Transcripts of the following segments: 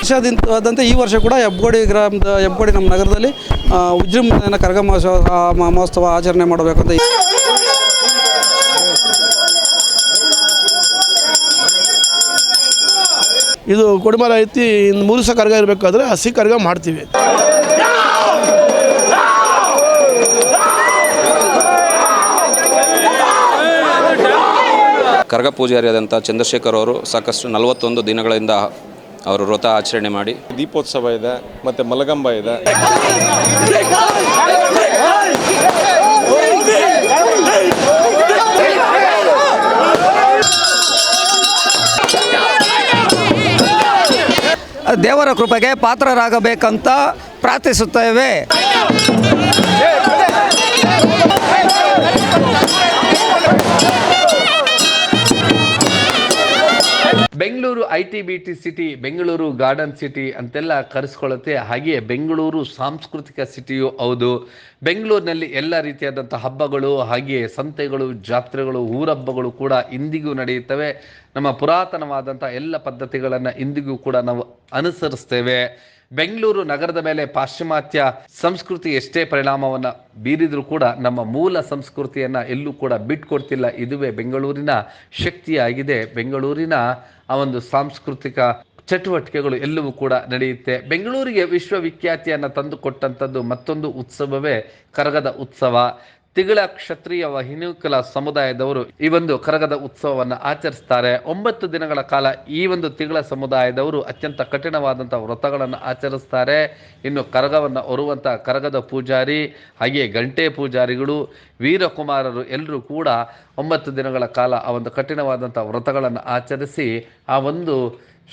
ದೇಶಾದ್ಯಂತ ಈ ವರ್ಷ ಕೂಡ ಹೆಬ್ಬಗೋಡಿ ನಮ್ಮ ನಗರದಲ್ಲಿ ವಿಜೃಂಭಣೆಯ ಕರಗ ಮಹೋತ್ಸವ ಆಚರಣೆ ಮಾಡಬೇಕಂತ. ಇದು ಕೊಡಿಮರ ಐತಿ 3 ದಿವಸ ಕರಗ ಇರಬೇಕಾದ್ರೆ ಹಸಿ ಕರಗ ಮಾಡ್ತೀವಿ. ಕರಗ ಪೂಜಾರಿಯಾದಂಥ ಚಂದ್ರಶೇಖರ್ ಅವರು ಸಾಕಷ್ಟು 41 ದಿನಗಳಿಂದ ಅವರು ವ್ರತ ಆಚರಣೆ ಮಾಡಿ ದೀಪೋತ್ಸವ ಇದೆ ಮತ್ತು ಮಲಗಂಬ ಇದೆ. ದೇವರ ಕೃಪೆಗೆ ಪಾತ್ರರಾಗಬೇಕಂತ ಪ್ರಾರ್ಥಿಸುತ್ತೇವೆ. Bengaluru ITBT city, Bengaluru garden city ಅಂತೆಲ್ಲ ಕರೆಸ್ಕೊಳ್ಳುತ್ತೆ. ಹಾಗೆಯೇ ಬೆಂಗಳೂರು ಸಾಂಸ್ಕೃತಿಕ ಸಿಟಿಯೂ ಹೌದು. ಬೆಂಗಳೂರಿನಲ್ಲಿ ಎಲ್ಲ ರೀತಿಯಾದಂಥ ಹಬ್ಬಗಳು, ಹಾಗೆಯೇ ಸಂತೆಗಳು, ಜಾತ್ರೆಗಳು, ಊರಹಬ್ಬಗಳು ಕೂಡ ಇಂದಿಗೂ ನಡೆಯುತ್ತವೆ. ನಮ್ಮ ಪುರಾತನವಾದಂಥ ಎಲ್ಲ ಪದ್ಧತಿಗಳನ್ನು ಇಂದಿಗೂ ಕೂಡ ನಾವು ಅನುಸರಿಸ್ತೇವೆ. ಬೆಂಗಳೂರು ನಗರದ ಮೇಲೆ ಪಾಶ್ಚಿಮಾತ್ಯ ಸಂಸ್ಕೃತಿ ಎಷ್ಟೇ ಪರಿಣಾಮವನ್ನು ಬೀರಿದರೂ ಕೂಡ ನಮ್ಮ ಮೂಲ ಸಂಸ್ಕೃತಿಯನ್ನು ಎಲ್ಲೂ ಕೂಡ ಬಿಟ್ಕೊಡ್ತಿಲ್ಲ. ಇದುವೇ ಬೆಂಗಳೂರಿನ ಶಕ್ತಿಯಾಗಿದೆ. ಬೆಂಗಳೂರಿನ ಆ ಒಂದು ಸಾಂಸ್ಕೃತಿಕ ಚಟುವಟಿಕೆಗಳು ಎಲ್ಲವೂ ಕೂಡ ನಡೆಯುತ್ತೆ. ಬೆಂಗಳೂರಿಗೆ ವಿಶ್ವವಿಖ್ಯಾತಿಯನ್ನು ತಂದುಕೊಟ್ಟಂಥದ್ದು ಮತ್ತೊಂದು ಉತ್ಸವವೇ ಕರಗದ ಉತ್ಸವ. ತಿಗಳ ಕ್ಷತ್ರಿಯ ವಹಿನುಕುಲ ಸಮುದಾಯದವರು ಈ ಒಂದು ಕರಗದ ಉತ್ಸವವನ್ನು ಆಚರಿಸ್ತಾರೆ. 9 ದಿನಗಳ ಕಾಲ ಈ ಒಂದು ತಿಗಳ ಸಮುದಾಯದವರು ಅತ್ಯಂತ ಕಠಿಣವಾದಂಥ ವ್ರತಗಳನ್ನು ಆಚರಿಸ್ತಾರೆ. ಇನ್ನು ಕರಗವನ್ನು ಹೊರುವಂಥ ಕರಗದ ಪೂಜಾರಿ, ಹಾಗೆಯೇ ಗಂಟೆ ಪೂಜಾರಿಗಳು, ವೀರಕುಮಾರರು ಎಲ್ಲರೂ ಕೂಡ 9 ದಿನಗಳ ಕಾಲ ಆ ಒಂದು ಕಠಿಣವಾದಂಥ ವ್ರತಗಳನ್ನು ಆಚರಿಸಿ ಆ ಒಂದು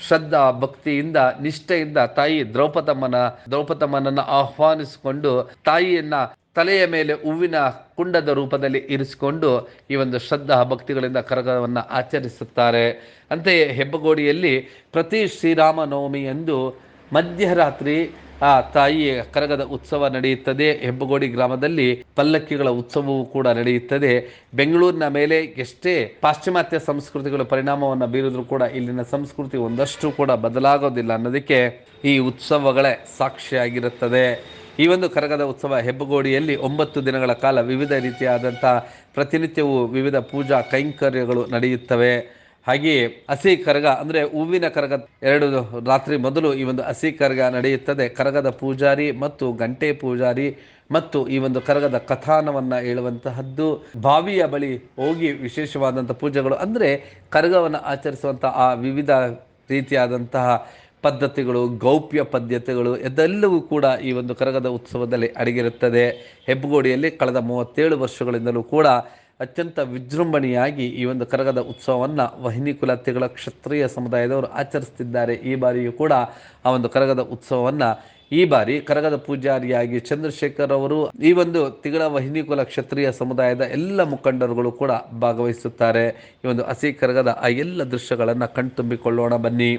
ಶ್ರದ್ಧಾ ಭಕ್ತಿಯಿಂದ ನಿಷ್ಠೆಯಿಂದ ತಾಯಿ ದ್ರೌಪದಮ್ಮನನ್ನು ಆಹ್ವಾನಿಸಿಕೊಂಡು ತಾಯಿಯನ್ನ ತಲೆಯ ಮೇಲೆ ಹೂವಿನ ಕುಂಡದ ರೂಪದಲ್ಲಿ ಇರಿಸಿಕೊಂಡು ಈ ಒಂದು ಶ್ರದ್ಧಾ ಭಕ್ತಿಗಳಿಂದ ಕರಗವನ್ನು ಆಚರಿಸುತ್ತಾರೆ. ಅಂತೆಯೇ ಹೆಬ್ಬಗೋಡಿಯಲ್ಲಿ ಪ್ರತಿ ಶ್ರೀರಾಮನವಮಿ ಎಂದು ಮಧ್ಯರಾತ್ರಿ ಆ ತಾಯಿಯ ಕರಗದ ಉತ್ಸವ ನಡೆಯುತ್ತದೆ. ಹೆಬ್ಬಗೋಡಿ ಗ್ರಾಮದಲ್ಲಿ ಪಲ್ಲಕ್ಕಿಗಳ ಉತ್ಸವವೂ ಕೂಡ ನಡೆಯುತ್ತದೆ. ಬೆಂಗಳೂರಿನ ಮೇಲೆ ಎಷ್ಟೇ ಪಾಶ್ಚಿಮಾತ್ಯ ಸಂಸ್ಕೃತಿಗಳ ಪರಿಣಾಮವನ್ನು ಬೀರಿದ್ರೂ ಕೂಡ ಇಲ್ಲಿನ ಸಂಸ್ಕೃತಿ ಒಂದಷ್ಟು ಕೂಡ ಬದಲಾಗೋದಿಲ್ಲ ಅನ್ನೋದಕ್ಕೆ ಈ ಉತ್ಸವಗಳೇ ಸಾಕ್ಷಿಯಾಗಿರುತ್ತದೆ. ಈ ಒಂದು ಕರಗದ ಉತ್ಸವ ಹೆಬ್ಬಗೋಡಿಯಲ್ಲಿ 9 ದಿನಗಳ ಕಾಲ ವಿವಿಧ ರೀತಿಯಾದಂಥ ಪ್ರತಿನಿತ್ಯವೂ ವಿವಿಧ ಪೂಜಾ ಕೈಂಕರ್ಯಗಳು ನಡೆಯುತ್ತವೆ. ಹಾಗೆಯೇ ಹಸಿ ಕರಗ ಅಂದರೆ ಹೂವಿನ ಕರಗ 2 ರಾತ್ರಿ ಮೊದಲು ಈ ಒಂದು ಹಸಿ ಕರಗ ನಡೆಯುತ್ತದೆ. ಕರಗದ ಪೂಜಾರಿ ಮತ್ತು ಗಂಟೆ ಪೂಜಾರಿ ಮತ್ತು ಈ ಒಂದು ಕರಗದ ಕಥಾನವನ್ನು ಹೇಳುವಂತಹದ್ದು, ಬಾವಿಯ ಬಳಿ ಹೋಗಿ ವಿಶೇಷವಾದಂಥ ಪೂಜೆಗಳು ಅಂದರೆ ಕರಗವನ್ನು ಆಚರಿಸುವಂಥ ಆ ವಿವಿಧ ರೀತಿಯಾದಂತಹ ಪದ್ಧತಿಗಳು, ಗೌಪ್ಯ ಪದ್ಧತಿಗಳು ಇದೆಲ್ಲವೂ ಕೂಡ ಈ ಒಂದು ಕರಗದ ಉತ್ಸವದಲ್ಲಿ ಅಡಗಿರುತ್ತದೆ. ಹೆಬ್ಬಗೋಡಿಯಲ್ಲಿ ಕಳೆದ 37 ವರ್ಷಗಳಿಂದಲೂ ಕೂಡ ಅತ್ಯಂತ ವಿಜೃಂಭಣೆಯಾಗಿ ಈ ಒಂದು ಕರಗದ ಉತ್ಸವವನ್ನು ವಹಿನಿಕುಲ ತಿಗಳ ಕ್ಷತ್ರಿಯ ಸಮುದಾಯದವರು ಆಚರಿಸುತ್ತಿದ್ದಾರೆ. ಈ ಬಾರಿಯೂ ಕೂಡ ಆ ಒಂದು ಕರಗದ ಉತ್ಸವವನ್ನು ಈ ಬಾರಿ ಕರಗದ ಪೂಜಾರಿಯಾಗಿ ಚಂದ್ರಶೇಖರ್ ಅವರು ಈ ಒಂದು ತಿಗಳ ವಹಿನಿಕುಲ ಕ್ಷತ್ರಿಯ ಸಮುದಾಯದ ಎಲ್ಲ ಮುಖಂಡರುಗಳು ಕೂಡ ಭಾಗವಹಿಸುತ್ತಾರೆ. ಈ ಒಂದು ಹಸಿ ಕರಗದ ಆ ಎಲ್ಲ ದೃಶ್ಯಗಳನ್ನು ಕಣ್ತುಂಬಿಕೊಳ್ಳೋಣ ಬನ್ನಿ.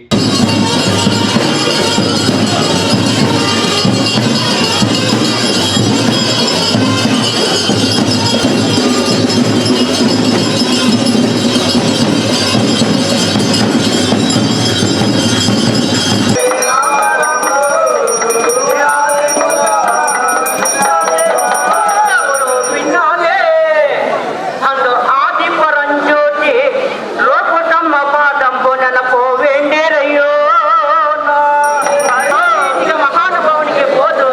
మహానుభావునికి పోదు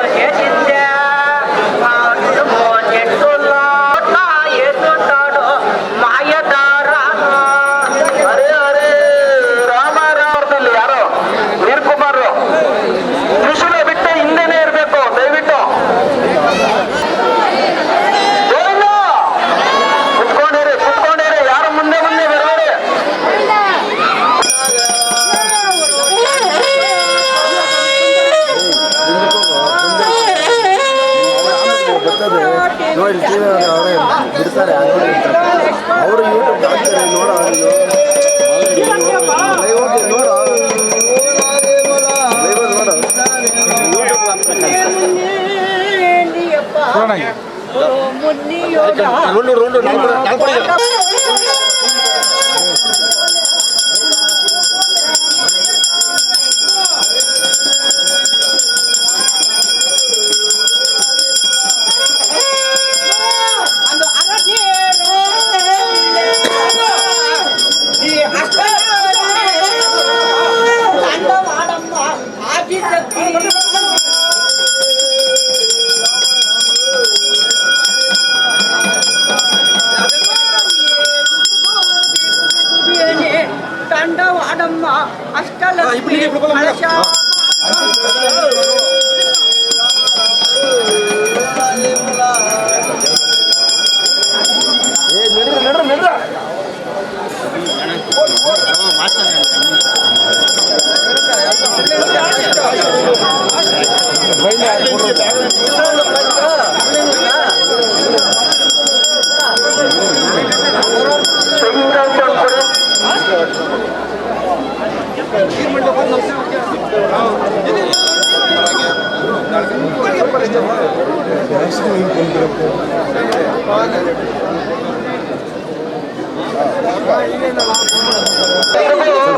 ಅಷ್ಟಲಕ್ಷ್ಮಿ ಕಳಶ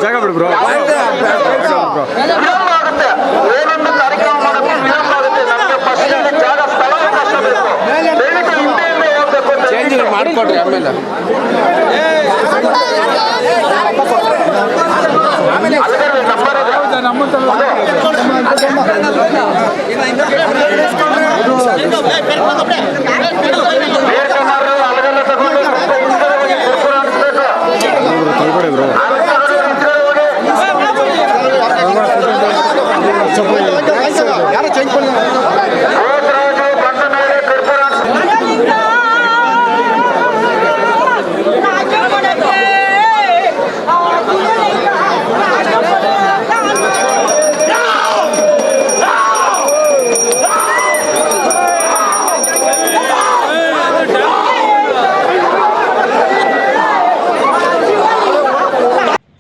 ಜಾಗ ಬಿಡು ಬ್ರೋ. ಚೇಂಜ್ ಮಾಡಿಕೊಡ್ರಿ ಆಮೇಲೆ. ತಗೊಳ್ಳಿ ಬ್ರೋ. ಯಾರು ಚೇಂಜ್ ಮಾಡಿ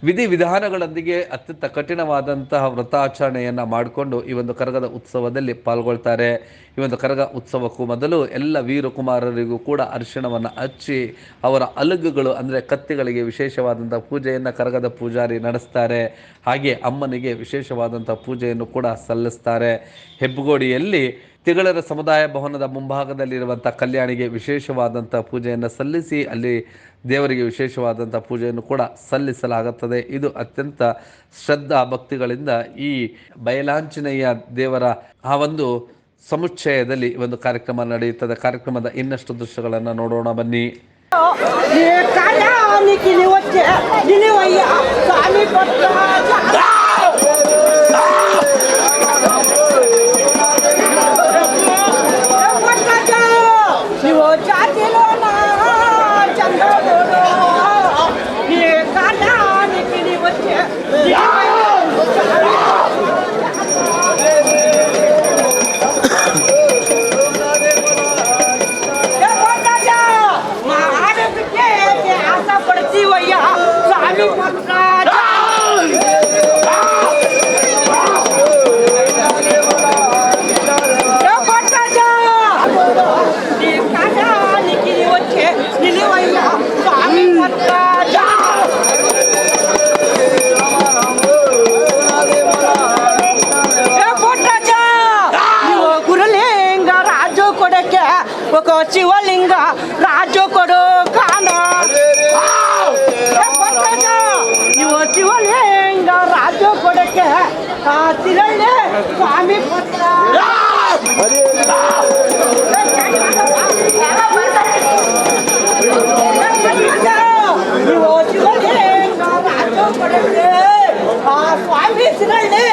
ವಿಧಿವಿಧಾನಗಳೊಂದಿಗೆ ಅತ್ಯಂತ ಕಠಿಣವಾದಂತಹ ವ್ರತಾಚರಣೆಯನ್ನು ಮಾಡಿಕೊಂಡು ಈ ಒಂದು ಕರಗದ ಉತ್ಸವದಲ್ಲಿ ಪಾಲ್ಗೊಳ್ತಾರೆ. ಈ ಒಂದು ಕರಗ ಉತ್ಸವಕ್ಕೂ ಮೊದಲು ಎಲ್ಲ ವೀರಕುಮಾರರಿಗೂ ಕೂಡ ಅರಿಶಿಣವನ್ನು ಹಚ್ಚಿ ಅವರ ಅಲಗುಗಳು ಅಂದರೆ ಕತ್ತಿಗಳಿಗೆ ವಿಶೇಷವಾದಂಥ ಪೂಜೆಯನ್ನು ಕರಗದ ಪೂಜಾರಿ ನಡೆಸ್ತಾರೆ. ಹಾಗೆ ಅಮ್ಮನಿಗೆ ವಿಶೇಷವಾದಂಥ ಪೂಜೆಯನ್ನು ಕೂಡ ಸಲ್ಲಿಸ್ತಾರೆ. ಹೆಬ್ಬಗೋಡಿಯಲ್ಲಿ ತಿಗಳರ ಸಮುದಾಯ ಭವನದ ಮುಂಭಾಗದಲ್ಲಿರುವಂಥ ಕಲ್ಯಾಣಿಗೆ ವಿಶೇಷವಾದಂಥ ಪೂಜೆಯನ್ನು ಸಲ್ಲಿಸಿ ಅಲ್ಲಿ ದೇವರಿಗೆ ವಿಶೇಷವಾದಂಥ ಪೂಜೆಯನ್ನು ಕೂಡ ಸಲ್ಲಿಸಲಾಗುತ್ತದೆ. ಇದು ಅತ್ಯಂತ ಶ್ರದ್ಧಾ ಭಕ್ತಿಗಳಿಂದ ಈ ಬಯಲಾಂಜನೇಯ ದೇವರ ಆ ಒಂದು ಸಮುಚ್ಚಯದಲ್ಲಿ ಒಂದು ಕಾರ್ಯಕ್ರಮ ನಡೆಯುತ್ತದೆ. ಕಾರ್ಯಕ್ರಮದ ಇನ್ನಷ್ಟು ದೃಶ್ಯಗಳನ್ನು ನೋಡೋಣ ಬನ್ನಿ. ಶಿವಲಿಂಗ ರಾಜು ಕೊಡು ಕಾಣ ನೀವು ಶಿವಲಿಂಗ ರಾಜು ಕೊಡಕ್ಕೆ ತಿರಳ್ಳಿ ಸ್ವಾಮಿ ಪುತ್ರ ನೀವು ಶಿವಲಿಂಗ ರಾಜು ಕೊಡಕ್ಕೆ ಸ್ವಾಮಿ ತಿರಳ್ಳಿ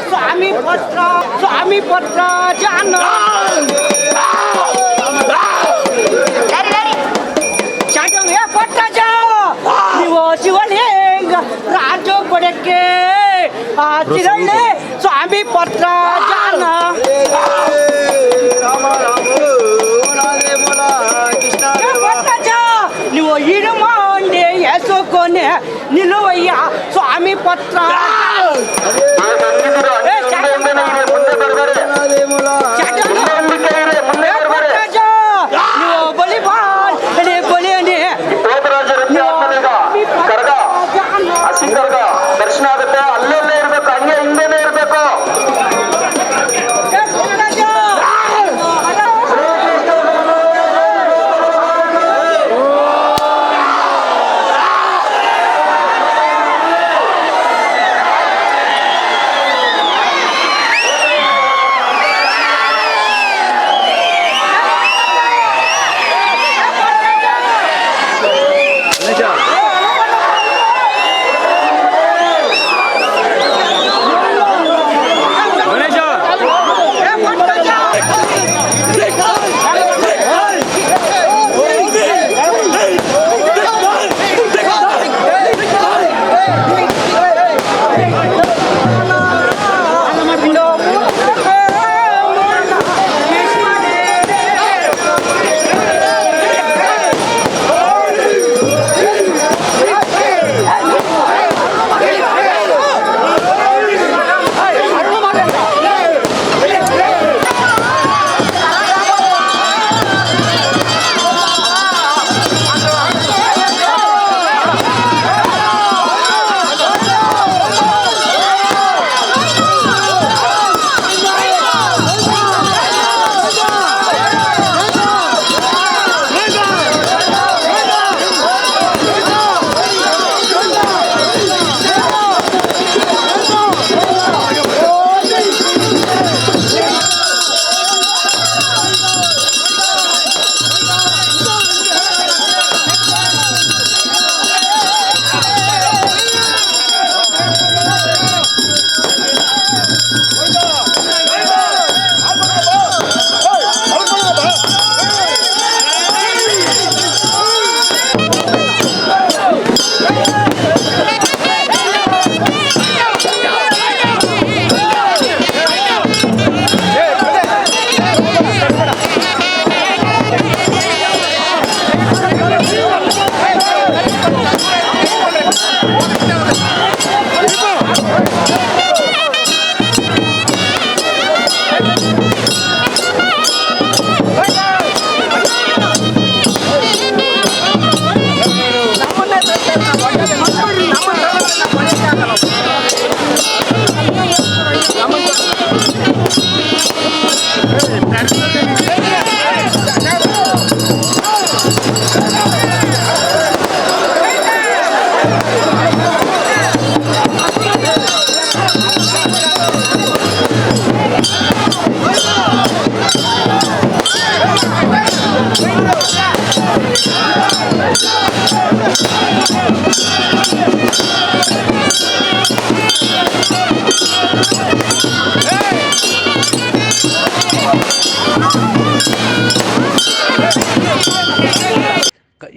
ಸ್ವಾಮಿ ಪುತ್ರ ಸ್ವಾಮಿ ಪತ್ರ ಜಾನ ಪಟ್ಟ ನೀವು ಶಿವಲಿಂಗ ರಾಜು ಕೊಡಕ್ಕೆ ತಿರಳ್ಳಿ ಸ್ವಾಮಿ ಪತ್ರ ಜಾನ ನೀವು ಇರುಮಾಂಡೆ ಎಸೋಕೊನೆ ನಿಲುವಯ್ಯ ಸ್ವಾಮಿ ಪತ್ರ ನೀವು ಬಲಿಬಾಲ್ ದರ್ಶನ ಆಗುತ್ತೆ. ಅಲ್ಲಲ್ಲೇ ಇರ್ಬೇಕು, ಹಂಗೆ ಹಿಂದೆನೇ ಇರ್ಬೇಕು.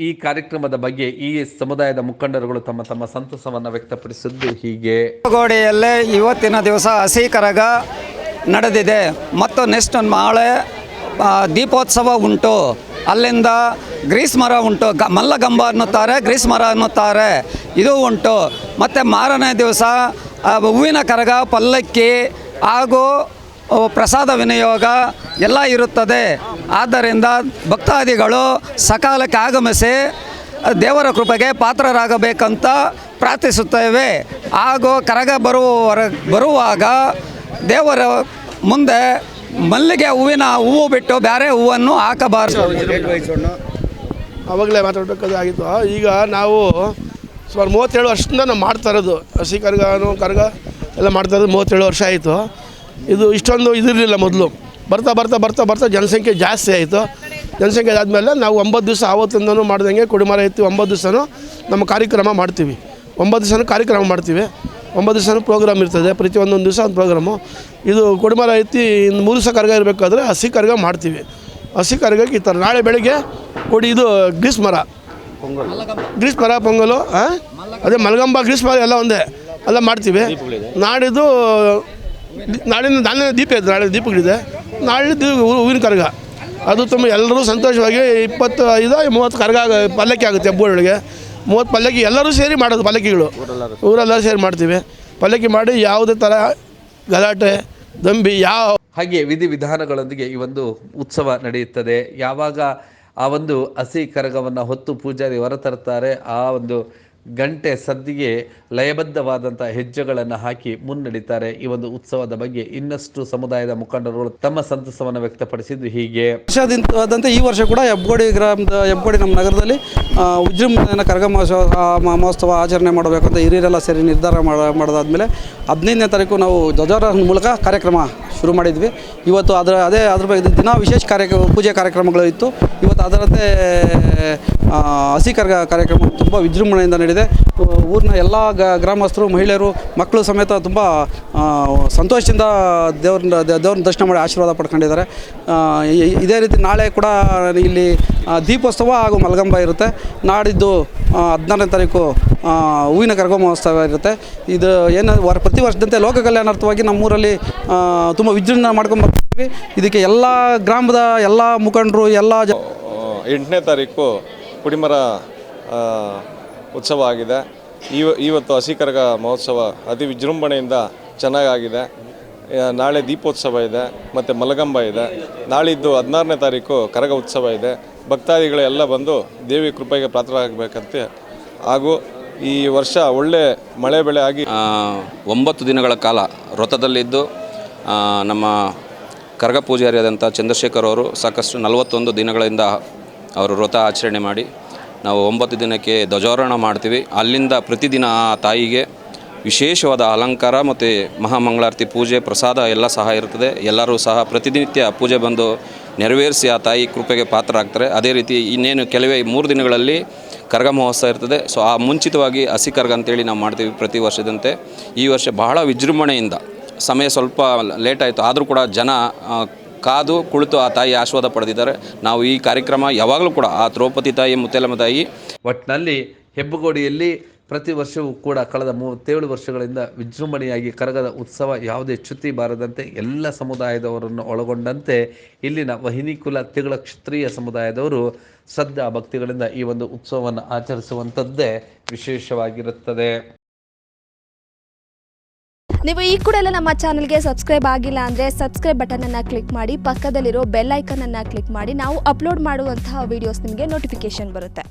ಈ ಕಾರ್ಯಕ್ರಮದ ಬಗ್ಗೆ ಈ ಸಮುದಾಯದ ಮುಖಂಡರುಗಳು ತಮ್ಮ ತಮ್ಮ ಸಂತಸವನ್ನು ವ್ಯಕ್ತಪಡಿಸಿದ್ದು ಹೀಗೆ. ಗೋಡೆಯಲ್ಲೇ ಇವತ್ತಿನ ದಿವಸ ಹಸಿ ಕರಗ ನಡೆದಿದೆ ಮತ್ತು ನೆಕ್ಸ್ಟ್ ನಾಳೆ ದೀಪೋತ್ಸವ ಉಂಟು. ಅಲ್ಲಿಂದ ಗ್ರೀಸ್ ಮರ ಉಂಟು, ಮಲ್ಲಗಂಬ ಅನ್ನುತ್ತಾರೆ, ಗ್ರೀಸ್ ಮರ ಅನ್ನುತ್ತಾರೆ, ಇದು ಉಂಟು. ಮತ್ತು ಮಾರನೇ ದಿವಸ ಹೂವಿನ ಕರಗ, ಪಲ್ಲಕ್ಕಿ ಹಾಗೂ ಪ್ರಸಾದ ವಿನಿಯೋಗ ಎಲ್ಲ ಇರುತ್ತದೆ. ಆದ್ದರಿಂದ ಭಕ್ತಾದಿಗಳು ಸಕಾಲಕ್ಕೆ ಆಗಮಿಸಿ ದೇವರ ಕೃಪೆಗೆ ಪಾತ್ರರಾಗಬೇಕಂತ ಪ್ರಾರ್ಥಿಸುತ್ತೇವೆ. ಹಾಗೂ ಕರಗ ಬರುವಾಗ ದೇವರ ಮುಂದೆ ಮಲ್ಲಿಗೆ ಹೂವು ಬಿಟ್ಟು ಬೇರೆ ಹೂವನ್ನು ಹಾಕಬಾರದು. ಆವಾಗಲೇ ಮಾತಾಡಬೇಕಾಗಿತ್ತು. ಈಗ ನಾವು ಸುಮಾರು 37 ವರ್ಷದಿಂದ ನಾವು ಮಾಡ್ತಾ ಇರೋದು ಹಸಿ ಕರಗ ಎಲ್ಲ ಮಾಡ್ತಾ ಇರೋದು 37 ವರ್ಷ ಆಯಿತು. ಇದು ಇಷ್ಟೊಂದು ಇದಿರಲಿಲ್ಲ ಮೊದಲು. ಬರ್ತಾ ಬರ್ತಾ ಬರ್ತಾ ಬರ್ತಾ ಜನಸಂಖ್ಯೆ ಜಾಸ್ತಿ ಆಯಿತು. ಜನಸಂಖ್ಯೆ ಆದಮೇಲೆ ನಾವು 9 ದಿವಸ ಆವತ್ತಿಂದನೂ ಮಾಡ್ದಂಗೆ ಕೊಡಿಮರ ಎತ್ತಿ 9 ದಿವಸನೂ ನಮ್ಮ ಕಾರ್ಯಕ್ರಮ ಮಾಡ್ತೀವಿ. 9 ದಿವಸನೂ ಕಾರ್ಯಕ್ರಮ ಮಾಡ್ತೀವಿ. 9 ದಿವಸನೂ ಪ್ರೋಗ್ರಾಮ್ ಇರ್ತದೆ. ಪ್ರತಿ ಒಂದೊಂದು ದಿವಸ ಒಂದು ಪ್ರೋಗ್ರಾಮು. ಇದು ಕೊಡಿಮರ ಎತ್ತಿ 3 ದಿವಸ ಕರಗ ಇರಬೇಕಾದ್ರೆ ಹಸಿ ಕರಗ ಮಾಡ್ತೀವಿ. ಹಸಿ ಕರಗಕ್ಕೆ ಈ ಥರ ನಾಳೆ ಬೆಳಗ್ಗೆ ಇದು ಗ್ರೀಸ್ ಮರ ಪೊಂಗಲು, ಅದೇ ಮಲಗಂಬ ಗ್ರೀಸ್ ಮರ ಎಲ್ಲ ಒಂದೇ ಎಲ್ಲ ಮಾಡ್ತೀವಿ. ನಾಳೆ ದೀಪ ಇದೆ, ನಾಳೆ ದೀಪಗಳಿದೆ. ನಾಳೆ ಹೂವಿನ ಕರಗ ಅದು ತುಂಬ ಎಲ್ಲರೂ ಸಂತೋಷವಾಗಿ 25-30 ಕರಗ ಪಲ್ಲಕ್ಕಿ ಆಗುತ್ತೆ. ಹಬ್ಬಗಳಿಗೆ 30 ಪಲ್ಲಕ್ಕಿ ಎಲ್ಲರೂ ಸೇರಿ ಮಾಡೋದು. ಪಲ್ಲಕ್ಕಿಗಳು ಊರೆಲ್ಲರೂ ಸೇರಿ ಮಾಡ್ತೀವಿ. ಪಲ್ಲಕ್ಕಿ ಮಾಡಿ ಯಾವುದೇ ಥರ ಗಲಾಟೆ ದಂಬಿ ಹಾಗೆ ವಿಧಿವಿಧಾನಗಳೊಂದಿಗೆ ಈ ಒಂದು ಉತ್ಸವ ನಡೆಯುತ್ತದೆ. ಯಾವಾಗ ಆ ಒಂದು ಹಸಿ ಕರಗವನ್ನು ಹೊತ್ತು ಪೂಜಾರಿ ಹೊರತರ್ತಾರೆ, ಆ ಒಂದು ಗಂಟೆ ಸದ್ದಿಗೆ ಲಯಬದ್ಧವಾದಂಥ ಹೆಜ್ಜೆಗಳನ್ನು ಹಾಕಿ ಮುನ್ನಡೀತಾರೆ. ಈ ಒಂದು ಉತ್ಸವದ ಬಗ್ಗೆ ಇನ್ನಷ್ಟು ಸಮುದಾಯದ ಮುಖಂಡರುಗಳು ತಮ್ಮ ಸಂತಸವನ್ನು ವ್ಯಕ್ತಪಡಿಸಿದ್ದು ಹೀಗೆ. ವರ್ಷದಂತೆ ಈ ವರ್ಷ ಕೂಡ ಹೆಬ್ಬಗೋಡಿ ನಮ್ಮ ನಗರದಲ್ಲಿ ವಿಜೃಂಭಣೆಯಿಂದ ಕರಗ ಮಹೋತ್ಸವ ಆಚರಣೆ ಮಾಡಬೇಕಂತ ಹಿರಿಯರೆಲ್ಲ ಸೇರಿ ನಿರ್ಧಾರ ಮಾಡೋದಾದ್ಮೇಲೆ 15ನೇ ತಾರೀಕು ನಾವು ಧ್ವಜಾರೋಹಣ ಮೂಲಕ ಕಾರ್ಯಕ್ರಮ ಶುರು ಮಾಡಿದ್ವಿ. ಇವತ್ತು ಅದ್ರ ಬಗ್ಗೆ ದಿನ ವಿಶೇಷ ಪೂಜೆ ಕಾರ್ಯಕ್ರಮಗಳು ಇತ್ತು. ಇವತ್ತು ಅದರಂತೆ ಹಸಿ ಕರಗ ಕಾರ್ಯಕ್ರಮ ತುಂಬ ವಿಜೃಂಭಣೆಯಿಂದ ನಡೆದಿದೆ. ಊರಿನ ಎಲ್ಲ ಗ್ರಾಮಸ್ಥರು, ಮಹಿಳೆಯರು, ಮಕ್ಕಳು ಸಮೇತ ತುಂಬ ಸಂತೋಷದಿಂದ ದೇವ್ರನ್ನ ದರ್ಶನ ಮಾಡಿ ಆಶೀರ್ವಾದ ಪಡ್ಕೊಂಡಿದ್ದಾರೆ. ಇದೇ ರೀತಿ ನಾಳೆ ಕೂಡ ಇಲ್ಲಿ ದೀಪೋತ್ಸವ ಹಾಗೂ ಮಲಗಂಬ ಇರುತ್ತೆ. ನಾಡಿದ್ದು 14ನೇ ತಾರೀಕು ಹೂವಿನ ಕರಗ ಮಹೋತ್ಸವ ಇರುತ್ತೆ. ಇದು ಏನು ಪ್ರತಿ ವರ್ಷದಂತೆ ಲೋಕ ಕಲ್ಯಾಣಾರ್ಥವಾಗಿ ನಮ್ಮೂರಲ್ಲಿ ತುಂಬ ವಿಜೃಂಭಣೆ ಮಾಡ್ಕೊಂಡು ಬರ್ತೀವಿ. ಇದಕ್ಕೆ ಎಲ್ಲ ಗ್ರಾಮದ ಎಲ್ಲ ಮುಖಂಡರು 8ನೇ ತಾರೀಕು ಕುಡಿಮರ ಉತ್ಸವ ಆಗಿದೆ. ಇವತ್ತು ಹಸಿ ಕರಗ ಮಹೋತ್ಸವ ಅತಿ ವಿಜೃಂಭಣೆಯಿಂದ ಚೆನ್ನಾಗಾಗಿದೆ. ನಾಳೆ ದೀಪೋತ್ಸವ ಇದೆ ಮತ್ತು ಮಲಗಂಬ ಇದೆ. ನಾಳಿದ್ದು 16ನೇ ತಾರೀಕು ಕರಗ ಉತ್ಸವ ಇದೆ. ಭಕ್ತಾದಿಗಳೆಲ್ಲ ಬಂದು ದೇವಿ ಕೃಪೆಗೆ ಪಾತ್ರರಾಗಬೇಕಂತೆ. ಹಾಗೂ ಈ ವರ್ಷ ಒಳ್ಳೆ ಮಳೆ ಬೆಳೆ ಆಗಿ 9 ದಿನಗಳ ಕಾಲ ವ್ರತದಲ್ಲಿದ್ದು ನಮ್ಮ ಕರಗ ಪೂಜಾರಿಯಾದಂಥ ಚಂದ್ರಶೇಖರ್ ಅವರು ಸಾಕಷ್ಟು 41 ದಿನಗಳಿಂದ ಅವರು ವ್ರತ ಆಚರಣೆ ಮಾಡಿ ನಾವು 9 ದಿನಕ್ಕೆ ಧ್ವಜಾರೋಹಣ ಮಾಡ್ತೀವಿ. ಅಲ್ಲಿಂದ ಪ್ರತಿದಿನ ಆ ತಾಯಿಗೆ ವಿಶೇಷವಾದ ಅಲಂಕಾರ ಮತ್ತು ಮಹಾಮಂಗಳಾರತಿ ಪೂಜೆ, ಪ್ರಸಾದ ಎಲ್ಲ ಸಹ ಇರ್ತದೆ. ಎಲ್ಲರೂ ಸಹ ಪ್ರತಿನಿತ್ಯ ಪೂಜೆ ಬಂದು ನೆರವೇರಿಸಿ ಆ ತಾಯಿ ಕೃಪೆಗೆ ಪಾತ್ರರಾಗ್ತಾರೆ. ಅದೇ ರೀತಿ ಇನ್ನೇನು ಕೆಲವೇ 3 ದಿನಗಳಲ್ಲಿ ಕರಗ ಮಹೋತ್ಸವ ಇರ್ತದೆ. ಸೊ ಆ ಮುಂಚಿತವಾಗಿ ಹಸಿ ಕರಗ ಅಂತೇಳಿ ನಾವು ಮಾಡ್ತೀವಿ ಪ್ರತಿ ವರ್ಷದಂತೆ. ಈ ವರ್ಷ ಬಹಳ ವಿಜೃಂಭಣೆಯಿಂದ, ಸಮಯ ಸ್ವಲ್ಪ ಲೇಟ್ ಆಯಿತು ಆದರೂ ಕೂಡ ಜನ ಕಾದು ಕುಳಿತು ಆ ತಾಯಿ ಆಶೀರ್ವಾದ ಪಡೆದಿದ್ದಾರೆ. ನಾವು ಈ ಕಾರ್ಯಕ್ರಮ ಯಾವಾಗಲೂ ಕೂಡ ಆ ದ್ರೌಪದಿ ತಾಯಿ, ಮುತ್ತೆಲಮ್ಮ ತಾಯಿ ಒಟ್ಟಿನಲ್ಲಿ ಹೆಬ್ಬಗೋಡಿಯಲ್ಲಿ ಪ್ರತಿ ವರ್ಷವೂ ಕೂಡ ಕಳೆದ 37 ವರ್ಷಗಳಿಂದ ವಿಜೃಂಭಣೆಯಾಗಿ ಕರಗದ ಉತ್ಸವ ಯಾವುದೇ ಚ್ಯುತಿ ಬಾರದಂತೆ ಎಲ್ಲ ಸಮುದಾಯದವರನ್ನು ಒಳಗೊಂಡಂತೆ ಇಲ್ಲಿನ ವಹಿನಿಕುಲ ತಿಗಳ ಕ್ಷತ್ರಿಯ ಸಮುದಾಯದವರು ಶ್ರದ್ಧಾ ಭಕ್ತಿಗಳಿಂದ ಈ ಒಂದು ಉತ್ಸವವನ್ನು ಆಚರಿಸುವಂಥದ್ದೇ ವಿಶೇಷವಾಗಿರುತ್ತದೆ. ನೀವು ಈ ಕೂಡ ಎಲ್ಲ ನಮ್ಮ ಚಾನಲ್ಗೆ ಸಬ್ಸ್ಕ್ರೈಬ್ ಆಗಿಲ್ಲ ಅಂದರೆ ಸಬ್ಸ್ಕ್ರೈಬ್ ಬಟನನ್ನು ಕ್ಲಿಕ್ ಮಾಡಿ, ಪಕ್ಕದಲ್ಲಿರೋ ಬೆಲ್ ಐಕನನ್ನು ಕ್ಲಿಕ್ ಮಾಡಿ. ನಾವು ಅಪ್ಲೋಡ್ ಮಾಡುವಂತಹ ವೀಡಿಯೋಸ್ ನಿಮಗೆ ನೋಟಿಫಿಕೇಶನ್ ಬರುತ್ತೆ.